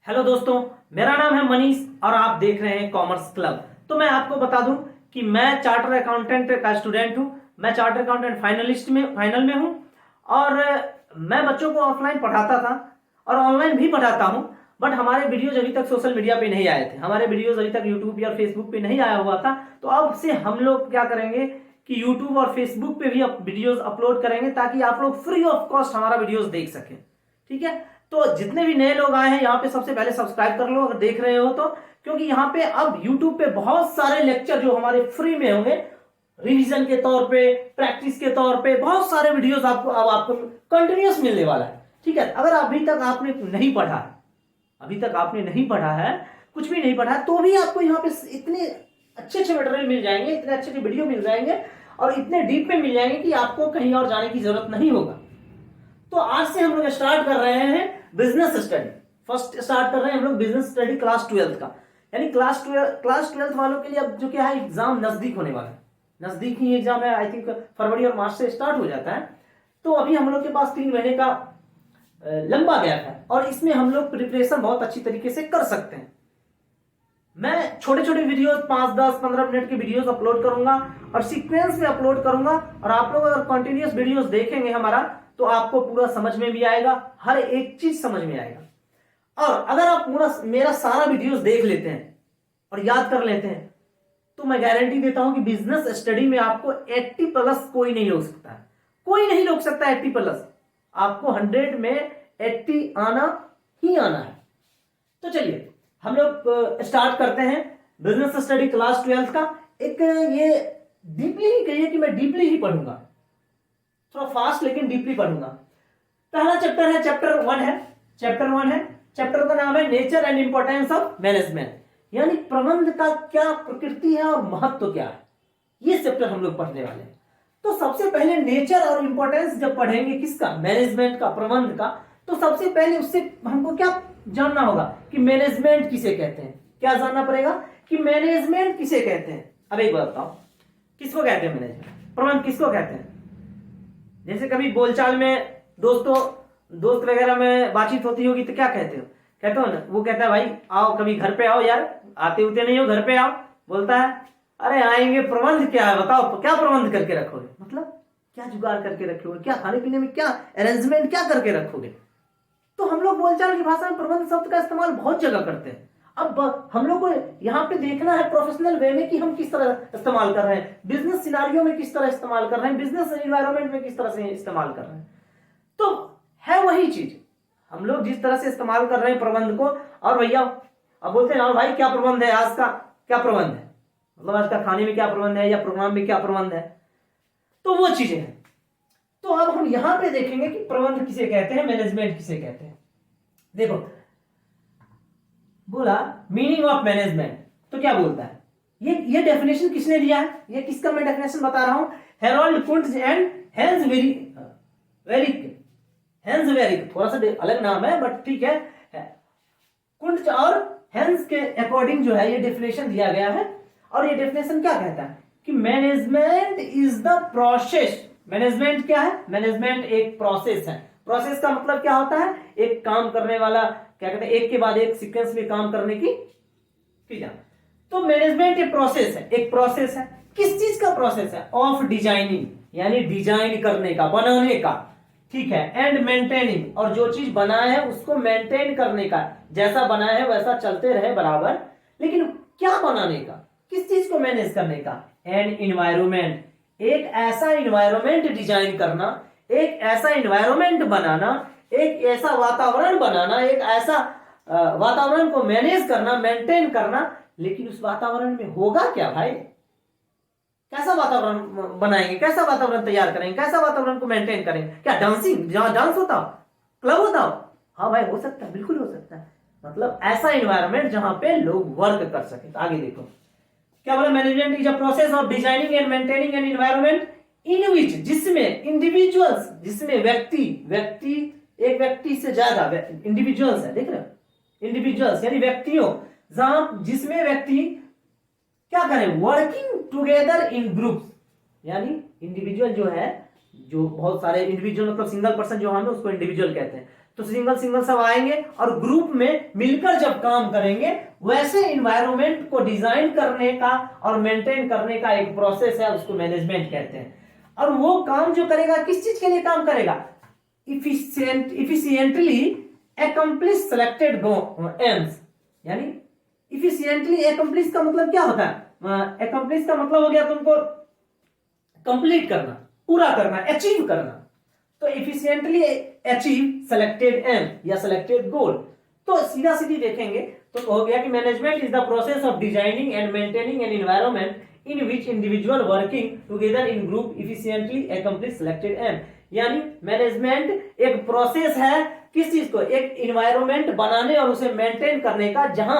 Hello दोस्तों, मेरा नाम है मनीष और आप देख रहे हैं कॉमर्स क्लब। तो मैं आपको बता दूं कि मैं चार्टर अकाउंटेंट का स्टूडेंट हूं। मैं चार्टर अकाउंटेंट फाइनल में हूं और मैं बच्चों को ऑफलाइन पढ़ाता था और ऑनलाइन भी पढ़ाता हूं। बट हमारे वीडियोज अभी तक सोशल मीडिया पे नहीं आए थे, हमारे वीडियोज अभी तक यूट्यूब या फेसबुक पे नहीं आया हुआ था। तो अब से हम लोग क्या करेंगे कि यूट्यूब और फेसबुक पे भी वीडियोज अपलोड करेंगे ताकि आप लोग फ्री ऑफ कॉस्ट हमारा वीडियोज देख सकें। ठीक है, तो जितने भी नए लोग आए हैं यहाँ पे सबसे पहले सब्सक्राइब कर लो अगर देख रहे हो तो, क्योंकि यहाँ पे अब YouTube पे बहुत सारे लेक्चर जो हमारे फ्री में होंगे, रिवीजन के तौर पे, प्रैक्टिस के तौर पे बहुत सारे वीडियोस आपको कंटिन्यूअस मिलने वाला है। ठीक है, अगर अभी तक आपने नहीं पढ़ा है, कुछ भी नहीं पढ़ा है, तो भी आपको यहाँ पे इतने अच्छे अच्छे मटेरियल मिल जाएंगे, इतने अच्छे अच्छे वीडियो मिल जाएंगे और इतने डीप में मिल जाएंगे कि आपको कहीं और जाने की जरूरत नहीं होगा। तो आज से हम लोग स्टार्ट कर रहे हैं बिजनेस स्टडी। फर्स्ट स्टार्ट कर रहे हैं हम लोग बिजनेस स्टडी क्लास 12 का, यानी क्लास 12 वालों के लिए अब जो क्या है एग्जाम नजदीक होने वाला है। नजदीक ही एग्जाम है, आई थिंक फरवरी और मार्च से स्टार्ट हो जाता है। तो अभी हम लोग के पास 3 महीने का लंबा गैप है और इसमें हम लोग प्रिपरेशन बहुत अच्छी तरीके से कर सकते हैं। मैं छोटे छोटे वीडियोस 5, 10, 15 मिनट के वीडियोस अपलोड करूंगा और सीक्वेंस में अपलोड करूंगा और आप लोग अगर कंटिन्यूअस वीडियोस देखेंगे हमारा तो आपको पूरा समझ में भी आएगा, हर एक चीज समझ में आएगा। और अगर आप पूरा मेरा सारा वीडियोस देख लेते हैं और याद कर लेते हैं तो मैं गारंटी देता हूं कि बिजनेस स्टडी में आपको 80 प्लस कोई नहीं रोक सकता है, कोई नहीं रोक सकता 80 प्लस। आपको 100 में 80 आना ही आना है। तो चलिए हम लोग स्टार्ट करते हैं बिजनेस स्टडी क्लास 12 का। एक ये डीपली ही कहिए कि मैं डीपली ही पढ़ूंगा, थोड़ा फास्ट लेकिन डीपली पढ़ूंगा। पहला चैप्टर है, चैप्टर 1 है। चैप्टर का नाम है nature and importance of management, यानी प्रबंध का क्या प्रकृति है और महत्व क्या है, ये चैप्टर हम लोग पढ़ने वाले हैं। तो सबसे पहले नेचर और इंपॉर्टेंस जब पढ़ेंगे किसका, मैनेजमेंट का, प्रबंध का, तो सबसे पहले उससे हमको क्या जानना होगा कि मैनेजमेंट किसे कहते हैं। क्या जानना पड़ेगा कि मैनेजमेंट किसे कहते हैं। अब एक बात बताओ, किसको कहते हैं मैनेजमेंट, प्रबंध किसको कहते हैं। जैसे कभी बोलचाल में दोस्त वगैरह में बातचीत होती होगी तो क्या कहते हो ना, वो कहता है भाई आओ कभी घर पे आओ यार, आते होते नहीं हो, घर पे आओ। बोलता है अरे आएंगे, प्रबंध क्या है बताओ, क्या प्रबंध करके रखोगे, मतलब क्या जुगाड़ करके रखोगे, क्या खाने पीने में क्या अरेंजमेंट क्या करके रखोगे। तो हम लोग बोलचाल की भाषा में प्रबंध शब्द का इस्तेमाल बहुत जगह करते हैं। अब हम लोग को यहाँ पे देखना है प्रोफेशनल वे में कि हम किस तरह इस्तेमाल कर रहे हैं, बिजनेस सिनारियो में किस तरह इस्तेमाल कर रहे हैं, बिजनेस एनवायरनमेंट में किस तरह से इस्तेमाल कर रहे हैं। तो है वही चीज, हम लोग जिस तरह से इस्तेमाल कर रहे हैं प्रबंध को। और भैया अब बोलते हैं ना भाई क्या प्रबंध है, आज का क्या प्रबंध है, मतलब आज का खाने में क्या प्रबंध है या प्रोग्राम में क्या प्रबंध है, तो वो चीजें हैं। तो अब हम यहां पे देखेंगे कि प्रबंध किसे कहते हैं, मैनेजमेंट किसे कहते हैं। देखो बोला मीनिंग ऑफ मैनेजमेंट, तो क्या बोलता है, ये डेफिनेशन किसने दिया है, ये किसका मैं डेफिनेशन बता रहा हूं, हेरोल्ड कुंट्ज एंड हेंस वेरिक, थोड़ा सा अलग नाम है बट ठीक है। कुंट्ज और हेंस के अकॉर्डिंग जो है ये डेफिनेशन दिया गया है। और ये डेफिनेशन क्या कहता है कि management is the process. Management क्या है, मैनेजमेंट एक प्रोसेस है। प्रोसेस का मतलब क्या होता है, एक काम करने वाला, क्या कहते हैं, एक के बाद एक सीक्वेंस में काम करने की क्रिया। तो मैनेजमेंट एक प्रोसेस है। किस चीज का प्रोसेस है, ऑफ डिजाइनिंग, यानी डिजाइन करने का, बनाने का, ठीक है, एंड मेंटेनिंग, और जो चीज बनाया है उसको मेंटेन करने का, जैसा बनाया है वैसा चलते रहे बराबर। लेकिन क्या बनाने का, किस चीज को मैनेज करने का, एंड इन्वायरमेंट, एक ऐसा इन्वायरमेंट डिजाइन करना, एक ऐसा इन्वायरमेंट बनाना, एक ऐसा वातावरण बनाना, एक ऐसा वातावरण को मैनेज करना, मेंटेन करना। लेकिन उस वातावरण में होगा क्या भाई, कैसा वातावरण बनाएंगे, कैसा वातावरण तैयार करेंगे, कैसा वातावरण को मेंटेन करेंगे, क्या डांसिंग, जहां डांस होता हो, क्लब होता हो, हाँ भाई हो सकता है, बिल्कुल हो सकता है। मतलब ऐसा इन्वायरमेंट जहां पे लोग वर्क कर सके। तो आगे देखो क्या बोला, management is a process of designing and maintaining an environment in which, जिसमें इंडिविजुअल्स, जिसमें व्यक्ति एक व्यक्ति से ज्यादा इंडिविजुअल्स है, देख रहे हो, इंडिविजुअल्स यानी व्यक्तियों, जहां जिसमें व्यक्ति क्या करें, वर्किंग टुगेदर इन ग्रुप्स, यानी इंडिविजुअल जो है, जो बहुत सारे इंडिविजुअल मतलब सिंगल पर्सन जो हम उसको इंडिविजुअल कहते हैं। तो सिंगल सिंगल सब आएंगे और ग्रुप में मिलकर जब काम करेंगे, वैसे इन्वायरमेंट को डिजाइन करने का और मेंटेन करने का एक प्रोसेस है, उसको मैनेजमेंट कहते हैं। और वो काम जो करेगा किस चीज के लिए काम करेगा? इफिशिएंटली accomplish selected aims, यानी इफिशिएंटली accomplish का मतलब क्या होता है? accomplish का मतलब हो गया तुमको कंप्लीट करना, पूरा करना, अचीव करना। तो इफिशिएंटली अचीव सेलेक्टेड एम या सेलेक्टेड गोल। तो सीधा सीधी देखेंगे तो हो गया कि management is the process of designing and maintaining an environment in which individual working together in group efficiently accomplish selected aim. यानी मैनेजमेंट एक प्रोसेस है किस चीज को? एक एनवायरनमेंट बनाने और उसे मेंटेन करने का, जहां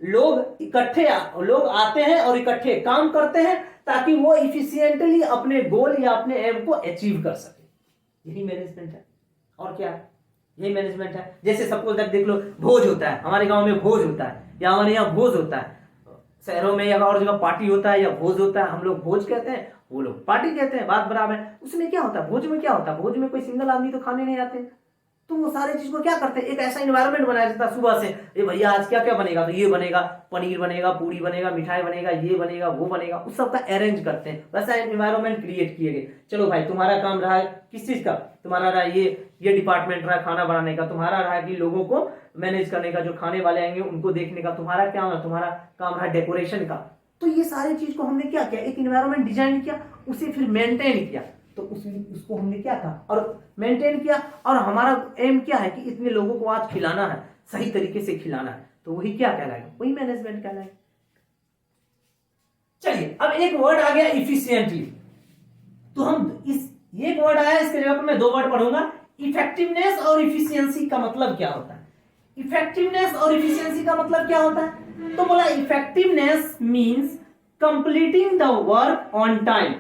लोग आते हैं और इकट्ठे काम करते हैं ताकि वो इफिशिएंटली अपने गोल या अपने एम को अचीव कर सके। यही मैनेजमेंट है। और क्या है? यही मैनेजमेंट है। जैसे सपोज तक देख लो, भोज होता है, हमारे गांव में भोज होता है या हमारे यहाँ भोज होता है, शहरों में या और जगह पार्टी होता है या भोज होता है, हम लोग भोज कहते हैं, वो लोग पार्टी कहते हैं, बात बराबर है। उसमें क्या होता है? भोज में क्या होता है? भोज में कोई सिंगल आदमी तो खाने नहीं आते, तो वो सारे चीज को क्या करते हैं? एक ऐसा इन्वायरमेंट बनाया जाता है सुबह से, ये भैया आज क्या क्या बनेगा, तो ये बनेगा, पनीर बनेगा, पूरी बनेगा, मिठाई बनेगा, ये बनेगा, वो बनेगा, उस सब का अरेंज करते हैं। वैसा इन्वायरमेंट क्रिएट किए गए। चलो भाई, तुम्हारा काम रहा है किस चीज का? तुम्हारा रहा है ये डिपार्टमेंट रहा है खाना बनाने का, तुम्हारा रहा है कि लोगों को मैनेज करने का, जो खाने वाले आएंगे उनको देखने का। तुम्हारा क्या है? तुम्हारा काम रहा डेकोरेशन का। तो ये सारी चीज को हमने क्या किया? एक इन्वायरमेंट डिजाइन किया, उसे फिर मेंटेन किया। तो उसको हमने क्या कहा? और मेंटेन किया। और हमारा एम क्या है? कि इतने लोगों को आज खिलाना है, सही तरीके से खिलाना है। तो वही क्या कहलाएगा? वही मैनेजमेंट कहलाएगा। चलिए, अब एक वर्ड आ गया इफिशिएंटली। तो हम एक वर्ड आया, इसके जगह पर मैं दो वर्ड पढ़ूंगा। इफेक्टिवनेस और इफिशियंसी का मतलब क्या होता है? इफेक्टिवनेस और इफिशियंसी का मतलब क्या होता है? तो बोला effectiveness means completing the work on time.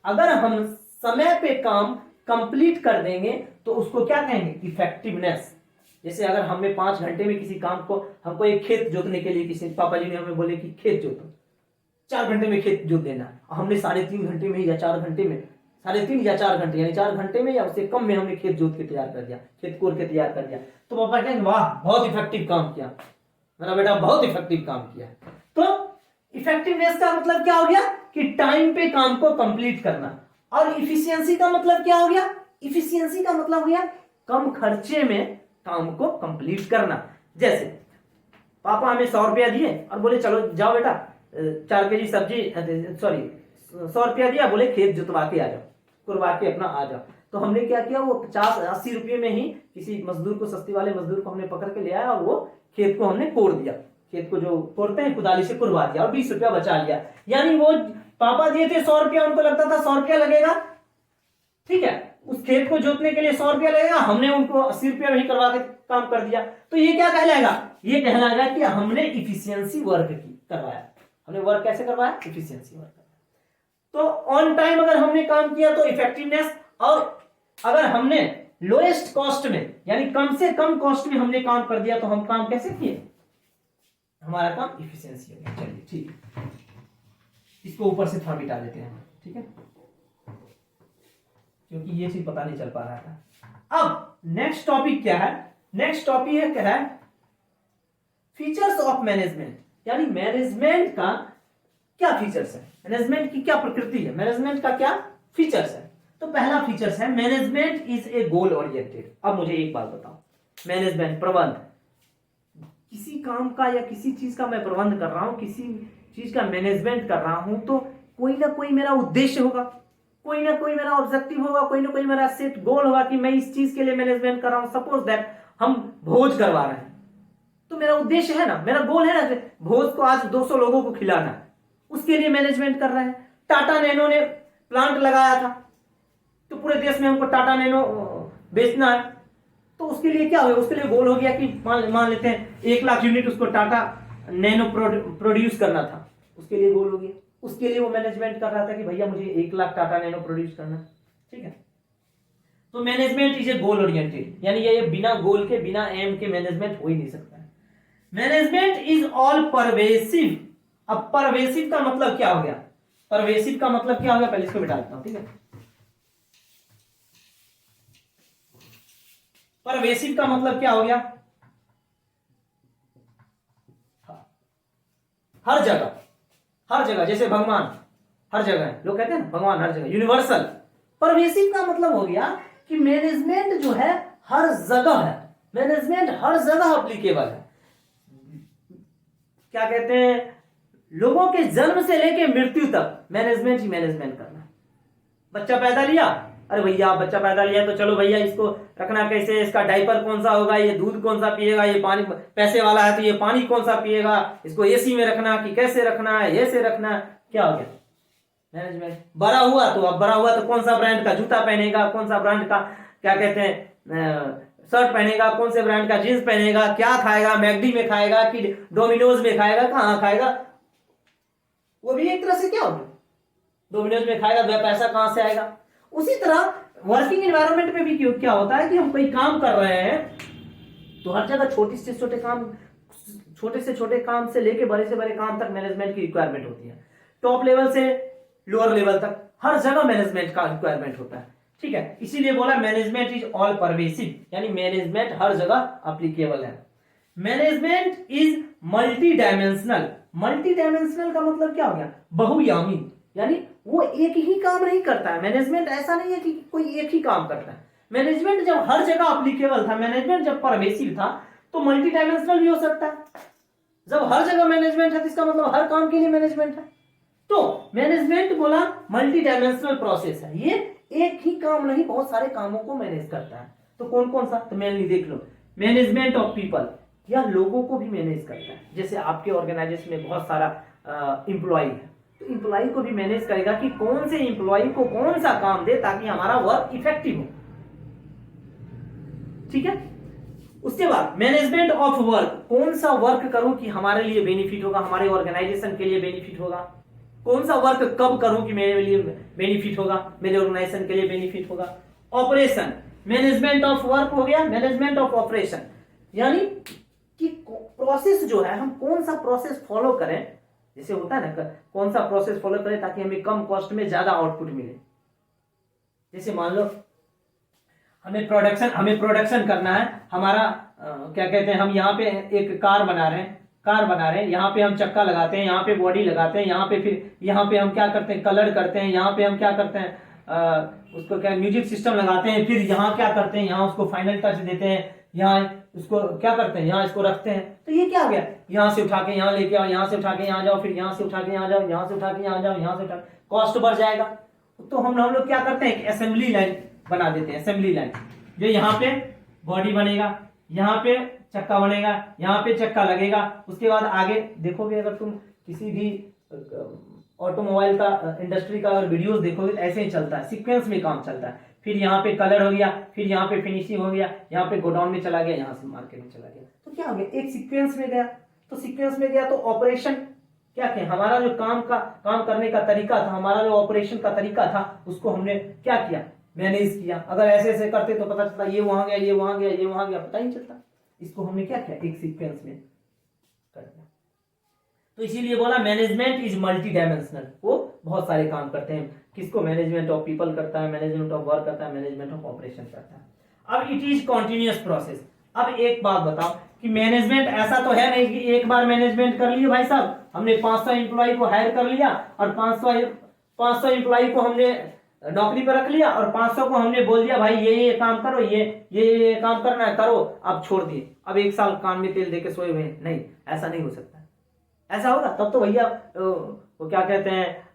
अगर हम समय पे काम कंप्लीट कर देंगे तो उसको क्या कहेंगे? इफेक्टिवनेस। जैसे अगर हमें 5 घंटे में किसी काम को, हमको एक खेत जोतने के लिए किसी पापा जी ने हमें बोले कि खेत जोतो, 4 घंटे में खेत जोत देना, और हमने 3.5 घंटे में या 4 घंटे में, 3.5 या 4 घंटे यानी 4 घंटे में या उससे कम में हमने खेत जोत के तैयार कर दिया, खेत कोर के तैयार कर दिया, तो पापा कहेंगे वाह बहुत इफेक्टिव काम किया, मेरा बेटा बहुत इफेक्टिव काम किया। तो इफेक्टिवनेस का मतलब क्या हो गया? कि टाइम पे काम को कंप्लीट करना। और इफिशियंसी का मतलब क्या हो गया? इफिशियंसी का मतलब हो गया कम खर्चे में काम को कंप्लीट करना। जैसे पापा हमें 100 रुपया दिए और बोले चलो जाओ बेटा 4 केजी सब्जी, सॉरी 100 रुपया दिया, बोले खेत जुतवा के आ जाओ, कुरवा के अपना आ जाओ। तो हमने क्या किया? वो 50-80 रुपये में ही किसी मजदूर को, सस्ती वाले मजदूर को हमने पकड़ के ले आया और वो खेत को हमने कोड़ दिया, खेत को जो कोड़ते हैं कुदाली से कुरवा दिया और 20 रुपया बचा लिया। यानी वो पापा दिए थे 100 रुपया, उनको लगता था 100 रुपया लगेगा, ठीक है, उस खेत को जोतने के लिए 100 रुपया लगेगा, हमने उनको 80 रुपया में ही करवा के काम कर दिया। तो ये क्या कहलाएगा? ये कहलाएगा कि हमने इफिशियंसी वर्क करवाया। हमने वर्क कैसे करवाया? Efficiency work. तो ऑन टाइम अगर हमने काम किया तो इफेक्टिवनेस, और अगर हमने लोएस्ट कॉस्ट में यानी कम से कम कॉस्ट में हमने काम कर दिया तो हम काम कैसे किए? हमारा काम इफिशियंसी हो गया। चलिए ठीक है, इसको ऊपर से थोड़ा मिटा देते हैं, ठीक है, क्योंकि ये चीज पता नहीं चल पा रहा था। अब नेक्स्ट टॉपिक क्या है? नेक्स्ट टॉपिक है क्या है? Features of management. यानी मैनेजमेंट का क्या फीचर्स है, मैनेजमेंट की क्या प्रकृति है, मैनेजमेंट का क्या फीचर्स है। तो पहला फीचर्स है management is a goal oriented. अब मुझे एक बात बताओ, मैनेजमेंट प्रबंध, किसी काम का या किसी चीज का मैं प्रबंध कर रहा हूं, किसी चीज का मैनेजमेंट कर रहा हूं, तो कोई ना कोई मेरा उद्देश्य होगा, कोई ना कोई मेरा ऑब्जेक्टिव होगा, कोई ना कोई मेरा सेट गोल होगा कि मैं इस चीज के लिए मैनेजमेंट कर रहा हूं। सपोज दैट हम भोज करवा रहे हैं तो मेरा उद्देश्य है ना, मेरा गोल है ना, भोज को आज 200 लोगों को खिलाना है, उसके लिए मैनेजमेंट कर रहे हैं। टाटा नैनो ने प्लांट लगाया था तो पूरे देश में हमको टाटा नैनो बेचना है, तो उसके लिए क्या होगा? उसके लिए गोल हो गया कि मान लेते हैं 1 लाख यूनिट उसको टाटा नैनो प्रोड्यूस करना था, उसके लिए गोल हो गया। उसके लिए वो मैनेजमेंट कर रहा था कि भैया मुझे 1 लाख टाटा नैनो प्रोड्यूस करना, ठीक है। तो management is a goal oriented, यानी ये बिना गोल के, बिना एम के मैनेजमेंट हो ही नहीं सकता है। Management is all pervasive. अब परवेसिव का मतलब क्या हो गया? परवेसिव का मतलब क्या हो गया? पहले इसको मिटा देता हूं, ठीक है। परवेसिव का मतलब क्या हो गया? हर जगह, हर जगह, जैसे भगवान हर जगह है, लोग कहते हैं ना भगवान हर जगह, यूनिवर्सल। परवेसिव का मतलब हो गया कि मैनेजमेंट जो है हर जगह है, मैनेजमेंट हर जगह अप्लीकेबल है। क्या कहते हैं, लोगों के जन्म से लेके मृत्यु तक मैनेजमेंट ही मैनेजमेंट करना। बच्चा पैदा लिया, अरे भैया बच्चा पैदा लिया तो चलो भैया इसको रखना कैसे, इसका डायपर कौन सा होगा, ये दूध कौन सा पिएगा, ये पानी पैसे वाला है तो ये पानी कौन सा पिएगा, इसको एसी में रखना कि कैसे रखना है, ऐसे रखना है, क्या हो गया मैनेजमेंट। बड़ा हुआ तो अब बड़ा हुआ तो कौन सा ब्रांड का जूता पहनेगा, कौन सा ब्रांड का क्या कहते हैं शर्ट पहनेगा, कौन से ब्रांड का जींस पहनेगा, क्या खाएगा, मैकडी में खाएगा कि डोमिनोज में खाएगा, कहाँ खाएगा, वो भी एक तरह से क्या होगा, डोमिनोज में खाएगा, वह पैसा कहां से आएगा। उसी तरह वर्किंग एनवायरनमेंट में भी क्या होता है कि हम कोई काम कर रहे हैं तो हर जगह छोटे से छोटे काम से लेके बड़े से बड़े काम तक मैनेजमेंट की रिक्वायरमेंट होती है। टॉप लेवल से लोअर लेवल तक हर जगह मैनेजमेंट का रिक्वायरमेंट होता है, ठीक है। इसीलिए बोला मैनेजमेंट इज ऑल परवेसिव, यानी मैनेजमेंट हर जगह एप्लीकेबल है। Management is multi dimensional. Multi dimensional का मतलब क्या हो गया, बहुयामी, यानी वो एक ही काम नहीं करता है। मैनेजमेंट ऐसा नहीं है कि कोई एक ही काम करता है। मैनेजमेंट जब हर जगह एप्लीकेबल था, मैनेजमेंट जब परवेसिव था, तो मल्टी डायमेंशनल भी हो सकता है। जब हर जगह मैनेजमेंट है तो इसका मतलब हर काम के लिए मैनेजमेंट है। तो मैनेजमेंट बोला मल्टी डायमेंशनल प्रोसेस है, ये एक ही काम नहीं बहुत सारे कामों को मैनेज करता है। तो कौन कौन सा, तो मेनली देख लो, मैनेजमेंट ऑफ पीपल, या लोगों को भी मैनेज करता है। जैसे आपके ऑर्गेनाइजेशन में बहुत सारा एम्प्लॉय है, तो एम्प्लॉय को भी मैनेज करेगा कि कौन से एम्प्लॉय को कौन सा काम दे ताकि हमारा वर्क इफेक्टिव हो, ठीक है। उसके बाद मैनेजमेंट ऑफ वर्क, कौन सा वर्क करूं कि हमारे लिए बेनिफिट होगा, हमारे ऑर्गेनाइजेशन के लिए बेनिफिट होगा, कौन सा वर्क कब करूं कि मेरे लिए बेनिफिट होगा, मेरे ऑर्गेनाइजेशन के लिए बेनिफिट होगा। ऑपरेशन, मैनेजमेंट ऑफ वर्क हो गया, मैनेजमेंट ऑफ ऑपरेशन, यानी कि प्रोसेस जो है हम कौन सा प्रोसेस फॉलो करें, जैसे होता है ना कौन सा प्रोसेस फॉलो करें ताकि हमें कम कॉस्ट में ज्यादा आउटपुट मिले। जैसे मान लो हमें प्रोडक्शन करना है, हमारा क्या कहते हैं, हम यहाँ पे एक कार बना रहे हैं, यहाँ पे हम चक्का लगाते हैं, यहाँ पे बॉडी लगाते हैं, यहाँ पे फिर यहाँ पे हम क्या करते हैं, कलर करते हैं, यहाँ पे हम क्या करते हैं उसको क्या म्यूजिक सिस्टम लगाते हैं, फिर यहाँ क्या करते हैं, यहाँ उसको फाइनल टच देते हैं, यहाँ उसको क्या करते हैं, यहाँ इसको रखते हैं। तो ये क्या हो गया, यहाँ से उठा के यहाँ लेके आओ, यहाँ से उठा के यहाँ जाओ, फिर यहाँ से उठा के यहाँ जाओ, यहाँ से उठा के यहाँ जाओ, यहाँ से उठा, कॉस्ट बढ़ जाएगा। तो हम लोग क्या करते हैं, असेंबली लाइन बना देते हैं, असेंबली लाइन, जो यहाँ पे बॉडी बनेगा, यहाँ पे चक्का बनेगा, यहाँ पे चक्का लगेगा। उसके बाद आगे देखोगे, अगर तुम किसी भी ऑटोमोबाइल का इंडस्ट्री का अगर वीडियोस देखोगे तो ऐसे ही चलता है, सीक्वेंस में काम चलता है। फिर यहाँ पे कलर हो गया, फिर यहाँ पे फिनिशिंग हो गया, यहाँ पे गोडाउन में चला गया, यहाँ से मार्केट में चला गया। तो क्या हो गया, एक सीक्वेंस में गया। तो सीक्वेंस में गया तो ऑपरेशन क्या किया, हमारा जो काम करने का तरीका था, हमारा जो ऑपरेशन का तरीका था, उसको हमने क्या किया, मैनेज किया। अगर ऐसे ऐसे करते तो पता चलता ये वहां गया, ये वहां गया, ये वहां गया, पता ही नहीं चलता। इसको हमने क्या किया, एक सीक्वेंस में कर दिया। तो इसीलिए बोला मैनेजमेंट इज मल्टी डायमेंशनल, वो बहुत सारे काम करते हैं। किसको, मैनेजमेंट ऑफ पीपल करता है, मैनेजमेंट ऑफ वर्क करता है, मैनेजमेंट ऑफ ऑपरेशन करता है। अब इट इज कॉन्टिन्यूअस प्रोसेस। अब एक बात बताओ कि मैनेजमेंट ऐसा तो है नहीं कि एक बार मैनेजमेंट कर लिए भाई साहब, हमने 500 एम्प्लॉय को हायर कर लिया और 500 एम्प्लॉय को हमने नौकरी पर रख लिया और 500 को हमने बोल दिया भाई ये काम करो, ये काम करना है करो, अब छोड़ दिए, अब 1 साल कान में तेल देके सोए हुए हैं। नहीं, ऐसा नहीं हो सकता। ऐसा होगा तब तो भैया वो क्या कहते हैं,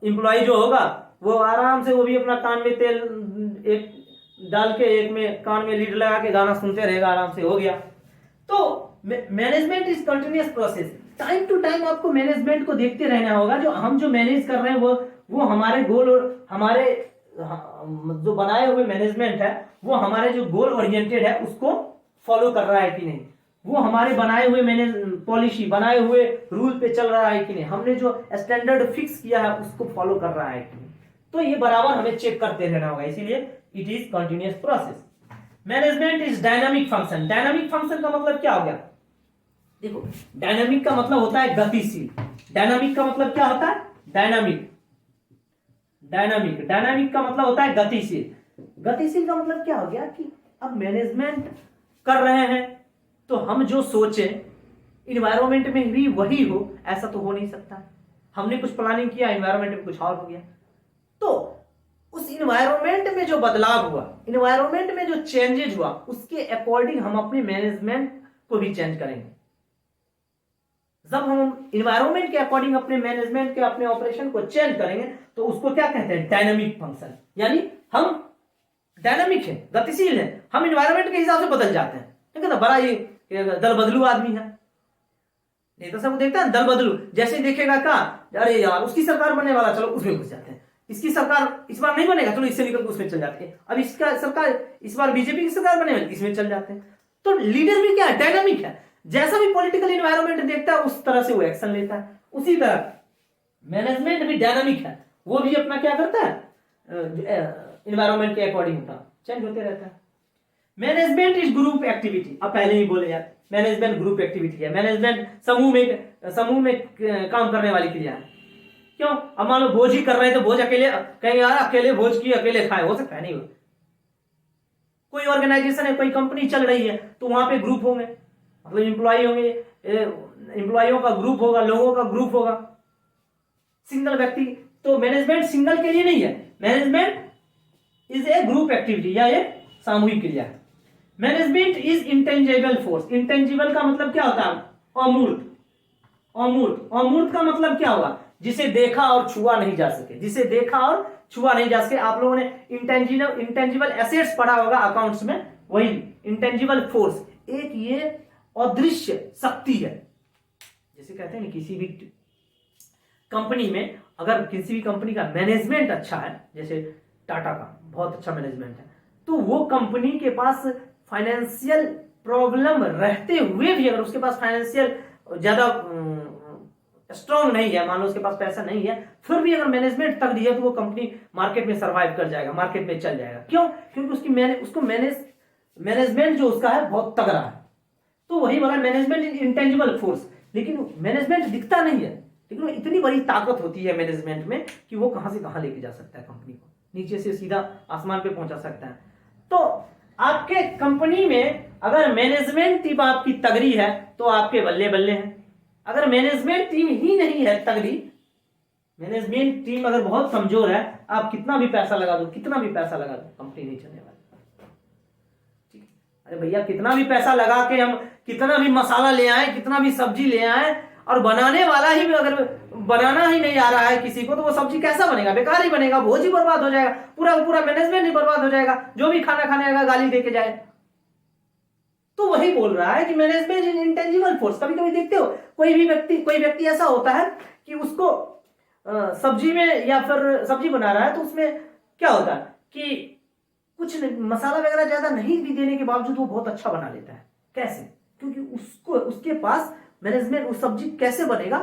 एम्प्लॉय जो होगा वो आराम से, वो भी अपना कान में तेल एक डाल के, एक में कान में लीड लगा के गाना सुनते रहेगा, आराम से हो गया। तो management is continuous process. Time to time आपको मैनेजमेंट को देखते रहना होगा। जो मैनेज कर रहे हैं वो हमारे गोल और हमारे जो बनाए हुए मैनेजमेंट है वो हमारे जो गोल ओरिएंटेड है उसको फॉलो कर रहा है कि नहीं, वो हमारे बनाए हुए पॉलिसी, बनाए हुए रूल पे चल रहा है कि नहीं, हमने जो स्टैंडर्ड फिक्स किया है उसको फॉलो कर रहा है कि नहीं। तो ये बराबर हमें चेक करते रहना होगा, इसीलिए it is continuous process. Management is dynamic function. Dynamic function का मतलब क्या हो गया, देखो डायनामिक का मतलब होता है गतिशील। डायनामिक का मतलब क्या होता है, डायनामिक का मतलब होता है गतिशील। गतिशील का मतलब क्या हो गया कि अब मैनेजमेंट कर रहे हैं तो हम जो सोचे इन्वायरमेंट में भी वही हो, ऐसा तो हो नहीं सकता। हमने कुछ प्लानिंग किया, इन्वायरमेंट में कुछ और हो गया। तो उस इन्वायरमेंट में जो बदलाव हुआ, इन्वायरमेंट में जो चेंजेज हुआ, उसके अकॉर्डिंग हम अपने मैनेजमेंट को भी चेंज करेंगे। जब हम इन्वायरमेंट के अकॉर्डिंग अपने मैनेजमेंट के, अपने ऑपरेशन को चेंज करेंगे तो उसको क्या कहते हैं, डायनामिक फंक्शन। यानी हम डायनामिक है, गतिशील है, हम इन्वायरमेंट के हिसाब से बदल जाते हैं। ठीक है ना, बड़ा ये दल बदलू आदमी है, नहीं तो सब देखता है दल बदलू, जैसे देखेगा का अरे यार उसकी सरकार बनने वाला, चलो उसमें घुस जाते हैं। इसकी सरकार इस बार नहीं बनेगा, चलो इससे निकल उसमें चल जाते हैं। अब इसका सरकार इस बार बीजेपी की सरकार बने वाली, इसमें चल जाते हैं। तो लीडर भी क्या है, डायनामिक है। जैसा भी पॉलिटिकल इन्वायरमेंट देखता है उस तरह से वो एक्शन लेता है। उसी तरह मैनेजमेंट भी डायनामिक है, वो भी अपना क्या करता है, इन्वायरमेंट के अकॉर्डिंग होता चेंज होते रहता है। Management is group activity. अब पहले ही बोले यार, मैनेजमेंट ग्रुप एक्टिविटी है। मैनेजमेंट समूह में काम करने वाली क्रिया है। क्यों, अब मान लो भोज ही कर रहे हैं तो भोज अकेले कहेंगे यार अकेले भोज की अकेले खाए, हो सकता है? नहीं हो। कोई ऑर्गेनाइजेशन है, कोई कंपनी चल रही है तो वहां पे ग्रुप होंगे, मतलब इंप्लॉय होंगे, इंप्लॉयों का ग्रुप होगा, लोगों का ग्रुप होगा। सिंगल व्यक्ति तो मैनेजमेंट सिंगल के लिए नहीं है। Management is a group activity या एक सामूहिक क्रिया है। Management is intangible force. Intangible का मतलब क्या होता है, अमूर्त। अमूर्त, अमूर्त का मतलब क्या होगा, जिसे देखा और छुआ नहीं जा सके, जिसे देखा और छुआ नहीं जा सके। आप लोगों ने इंटेंजिबल एसेट्स पढ़ा होगा अकाउंट्स में, वही इंटेंजिबल फोर्स। एक ये अदृश्य शक्ति है। जैसे कहते हैं ना, किसी भी कंपनी में अगर किसी भी कंपनी का मैनेजमेंट अच्छा है, जैसे टाटा का बहुत अच्छा मैनेजमेंट है, तो वो कंपनी के पास फाइनेंशियल प्रॉब्लम रहते हुए भी, अगर उसके पास फाइनेंशियल ज्यादा स्ट्रांग नहीं है, मान लो उसके पास पैसा नहीं है, फिर भी अगर मैनेजमेंट तगड़ी है तो वो कंपनी मार्केट में सर्वाइव कर जाएगा, मार्केट में चल जाएगा। क्यों? क्योंकि उसको मैनेजमेंट जो उसका है बहुत तगड़ा है। तो वही बोला, मैनेजमेंट इज इंटेंजिबल फोर्स। लेकिन मैनेजमेंट दिखता नहीं है, लेकिन इतनी बड़ी ताकत होती है मैनेजमेंट में कि वो कहां से कहां लेके जा सकता है कंपनी को, नीचे से सीधा आसमान पे पहुंचा सकता है। तो आपके कंपनी में अगर मैनेजमेंट टीम आपकी तगड़ी है तो आपके बल्ले बल्ले हैं। अगर मैनेजमेंट टीम ही नहीं है तगड़ी, मैनेजमेंट टीम अगर बहुत कमजोर है, आप कितना भी पैसा लगा दो, कितना भी पैसा लगा दो, कंपनी नहीं चलने वाली। अरे भैया कितना भी पैसा लगा के हम कितना भी मसाला ले आए, कितना भी सब्जी ले आए, और बनाने वाला ही अगर बनाना ही नहीं आ रहा है किसी को, तो वो सब्जी कैसा बनेगा, बेकार ही बनेगा, भोज ही बर्बाद हो जाएगा, पूरा मैनेजमेंट ही बर्बाद हो जाएगा, जो भी खाना खाने आएगा गाली देके जाए। तो वही बोल रहा है कि मैनेजमेंट इज इंटेंजिबल फोर्स। कभी कभी देखते हो कोई व्यक्ति ऐसा होता है कि उसको सब्जी में या फिर सब्जी बना रहा है तो उसमें क्या होता है कि कुछ मसाला वगैरह ज्यादा नहीं भी देने के बावजूद वो बहुत अच्छा बना लेता है। कैसे? क्योंकि उसके पास मैनेजमेंट, उस सब्जी कैसे बनेगा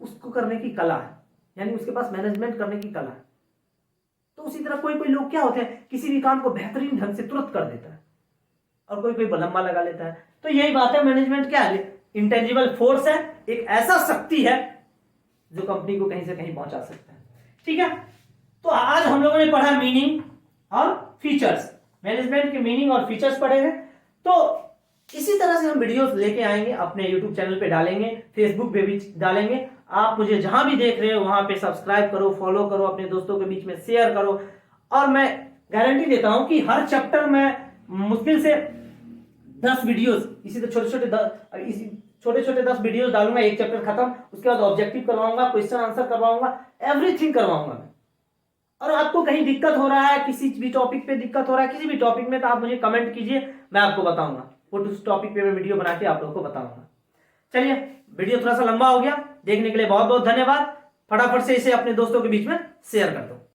उसको करने की कला है, यानी उसके पास मैनेजमेंट करने की कला है। तो उसी तरह कोई लोग क्या होते हैं, किसी भी काम को बेहतरीन ढंग से तुरंत कर देता है और कोई लंबा लगा लेता है। तो यही बात है, मैनेजमेंट क्या है, इंटेंजिबल फोर्स है, एक ऐसा शक्ति है जो कंपनी को कहीं से कहीं पहुंचा सकता है। ठीक है, तो आज हम लोगों ने पढ़ा मीनिंग और फीचर्स, मैनेजमेंट के मीनिंग और फीचर्स पढ़े हैं। तो इसी तरह से हम वीडियोस लेके आएंगे, अपने YouTube चैनल पे डालेंगे, फेसबुक पे भी डालेंगे। आप मुझे जहां भी देख रहे हो वहां पे सब्सक्राइब करो, फॉलो करो, अपने दोस्तों के बीच में शेयर करो। और मैं गारंटी देता हूं कि हर चैप्टर में मुश्किल से 10 वीडियोस, इसी तो छोटे छोटे 10 वीडियोस डालूंगा, एक चैप्टर खत्म, उसके बाद ऑब्जेक्टिव करवाऊंगा, क्वेश्चन आंसर करवाऊंगा, एवरीथिंग करवाऊंगा। और आपको कहीं दिक्कत हो रहा है, किसी भी टॉपिक पे दिक्कत हो रहा है, किसी भी टॉपिक में, तो आप मुझे कमेंट कीजिए, मैं आपको बताऊंगा, वो उस टॉपिक पे मैं वीडियो बना के आप लोगों को बताऊंगा। चलिए, वीडियो थोड़ा सा लंबा हो गया, देखने के लिए बहुत बहुत धन्यवाद। फटाफट से इसे अपने दोस्तों के बीच में शेयर कर दो।